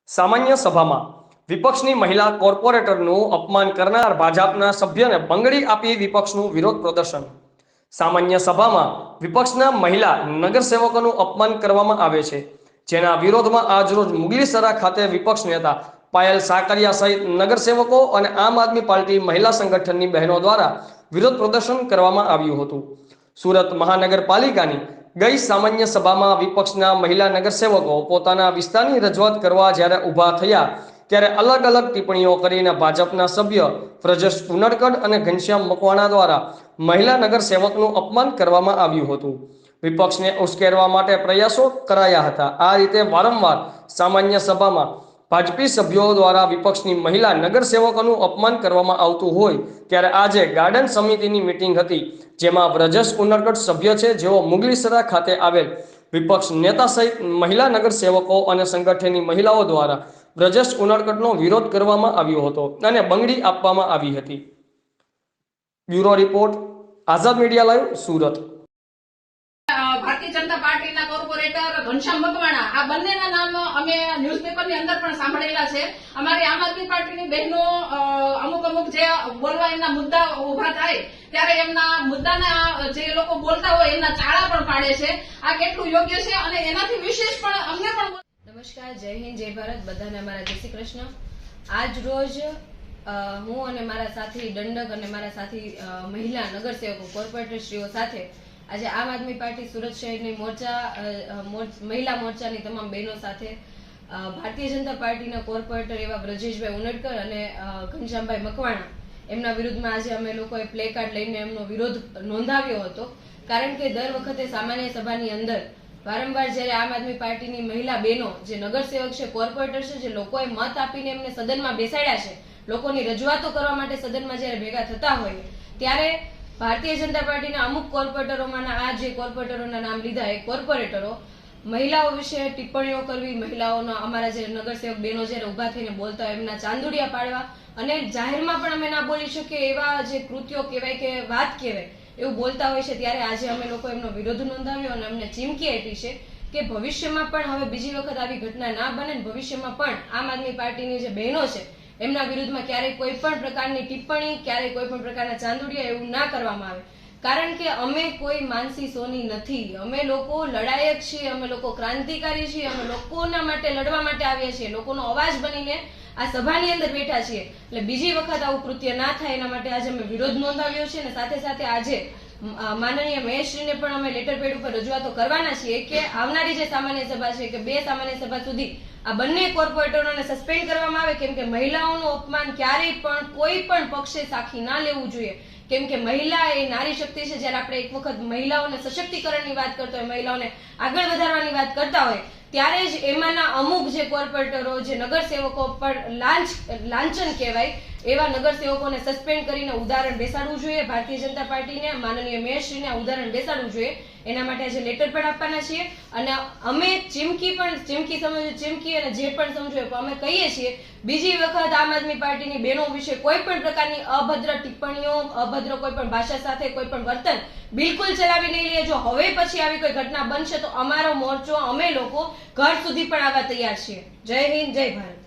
સામાન્ય સભામાં વિપક્ષની મહિલા કોર્પોરેટરનું અપમાન કરનાર ભાજપના સભ્યને બંગડી આપી વિપક્ષનું વિરોધ પ્રદર્શન. સામાન્ય સભામાં વિપક્ષના મહિલા નગરસેવકોનું અપમાન કરવામાં આવે છે, જેના વિરોધમાં આજરોજ મુગલીસરા ખાતે વિપક્ષ નેતા પાયલ સાકરિયા સહિત નગરસેવકો અને આમ આદમી પાર્ટી મહિલા સંગઠનની બહેનો દ્વારા વિરોધ પ્રદર્શન કરવામાં આવ્યું હતું. સુરત મહાનગરપાલિકાની ગઈ સામાન્ય સભામાં વિપક્ષના મહિલા નગરસેવકો પોતાના વિસ્તારની રજૂઆત કરવા જ્યારે ઊભા થયા ત્યારે અલગ અલગ ટિપ્પણીઓ કરીને ભાજપના સભ્ય વ્રજેશ ઉનડકટ અને ઘનશ્યામ મકવાણા દ્વારા મહિલા નગરસેવકનું અપમાન કરવામાં આવ્યું હતું. વિપક્ષને ઉશ્કેરવા માટે પ્રયાસો કરાયા હતા. આ રીતે વારંવાર સામાન્ય સભામાં ભાજપી સભ્યો દ્વારા વિપક્ષની મહિલા નગરસેવકોનું અપમાન કરવામાં આવતું હોય ત્યારે આજે ગાર્ડન સમિતિની મીટિંગ હતી, જેમાં વ્રજેશ ઉનડકટ સભ્ય છે, જેઓ મુગલીસરા ખાતે આવેલ વિપક્ષ નેતા સહિત મહિલા નગરસેવકો અને સંગઠનની મહિલાઓ દ્વારા વ્રજેશ ઉનડકટનો વિરોધ કરવામાં આવ્યો હતો અને બંગડી આપવામાં આવી હતી. બ્યુરો રિપોર્ટ, આઝાદ મીડિયા લાઈવ, સુરત. ભારતીય જનતા પાર્ટીના કોર્પોરેટર ઘનશ્યામ મકવાણા, આ બંનેના નામ અમે ન્યૂઝપેપરની અંદર પણ સાંભળેલા છે. અમારી આમ આદમી પાર્ટીની બહેનો અમુક જે બોલવા એમના મુદ્દા ઉભા થાય ત્યારે એમના મુદ્દાના જે લોકો બોલતા હોય એમના ચાળા પણ પાડે છે. આ કેટલું યોગ્ય છે અને એનાથી વિશેષ પણ અમને પણ. નમસ્કાર, જય હિન્દ, જય ભારત. બધાને અમારા જય શ્રી કૃષ્ણ. આજ રોજ હું અને મારા સાથી દંડક અને મારા સાથી મહિલા નગરસેવકો કોર્પોરેટરશ્રીઓ સાથે આજે આમ આદમી પાર્ટી સુરત શહેરની મહિલા મોરચાની તમામ બહેનો સાથે ભારતીય જનતા પાર્ટીના કોર્પોરેટર એવા વ્રજેશભાઈ ઉનડકર અને ઘનશ્યામભાઈ મકવાણા એમના વિરુદ્ધમાં આજે અમે લોકોએ પ્લે કાર્ડ લઈને એમનો વિરોધ નોંધાવ્યો હતો. કારણ કે દર વખતે સામાન્ય સભાની અંદર વારંવાર જ્યારે આમ આદમી પાર્ટીની મહિલા બહેનો જે નગરસેવક છે, કોર્પોરેટર છે, જે લોકોએ મત આપીને એમને સદનમાં બેસાડ્યા છે, લોકોની રજૂઆતો કરવા માટે સદનમાં જ્યારે ભેગા થતા હોય ત્યારે ભારતીય જનતા પાર્ટીના અમુક કોર્પોરેટરોમાંના આ જે કોર્પોરેટરોના નામ લીધા એ કોર્પોરેટરો મહિલાઓ વિશે ટિપ્પણીઓ કરવી, મહિલાઓનો અમારા જે નગરસેવક બહેનો જ્યારે ઉભા થઈને બોલતા હોય એમના ચાંદુડિયા પાડવા અને જાહેરમાં પણ અમે ના બોલી શકીએ એવા જે કૃત્યો કહેવાય કે વાત કહેવાય એવું બોલતા હોય છે. ત્યારે આજે અમે લોકો એમનો વિરોધ નોંધાવ્યો અને અમને ચીમકી આપી છે કે ભવિષ્યમાં પણ હવે બીજી વખત આવી ઘટના ના બને. ભવિષ્યમાં પણ આમ આદમી પાર્ટીની જે બહેનો છે એમના વિરુદ્ધમાં ક્યારેય કોઈ પણ પ્રકારની ટિપ્પણી, ક્યારેય કોઈ પણ પ્રકારના ચાંદુડિયા એવું ના કરવામાં આવે. કારણ કે અમે કોઈ માનસી સોની નથી. અમે લોકો લડાયક છીએ, અમે લોકો ક્રાંતિકારી છીએ, અમે લોકોના માટે લડવા માટે આવ્યા છીએ, લોકોનો અવાજ બનીને આ સભાની અંદર બેઠા છીએ. એટલે બીજી વખત આવું કૃત્ય ના થાય એના માટે આજે અમે વિરોધ નોંધાવ્યો છે અને સાથે સાથે આજે માનનીય મહેશશ્રીને પણ અમે લેટર પેડ ઉપર રજૂઆતો કરવાના છીએ કે આવનારી જે સામાન્ય સભા છે કે 2 સામાન્ય સભા સુધી આ બંને કોર્પોરેટરોને સસ્પેન્ડ કરવામાં આવે. કેમ કે મહિલાઓનું અપમાન ક્યારેય પણ કોઈ પણ પક્ષે સાખી ના લેવું જોઈએ. કેમ કે મહિલા એ નારી શક્તિ છે. જ્યારે આપણે એક વખત મહિલાઓને સશક્તિકરણની વાત કરતા હોય, મહિલાઓને આગળ વધારવાની વાત કરતા હોય ત્યારે જ એમાંના અમુક જે કોર્પોરેટરો, જે નગરસેવકો પર લાંછન કહેવાય એવા નગરસેવકોને સસ્પેન્ડ કરીને ઉદાહરણ બેસાડવું જોઈએ. ભારતીય જનતા પાર્ટીને, માનનીય મેયરશ્રીને ઉદાહરણ બેસાડવું જોઈએ. એના માટે આજે લેટર પણ આપવાના છીએ અને અમે ચીમકી અને જે પણ સમજો અમે કહીએ છીએ બીજી વખત આમ આદમી પાર્ટીની બહેનો વિશે કોઈ પણ પ્રકારની અભદ્ર ટિપ્પણીઓ, અભદ્ર કોઈ પણ ભાષા સાથે કોઈ પણ વર્તન બિલકુલ ચલાવી નહીં લઈએ. જો હવે પછી આવી કોઈ ઘટના બનશે તો અમારો મોરચો, અમે લોકો ઘર સુધી પણ આવવા તૈયાર છીએ. જય હિન્દ, જય ભારત.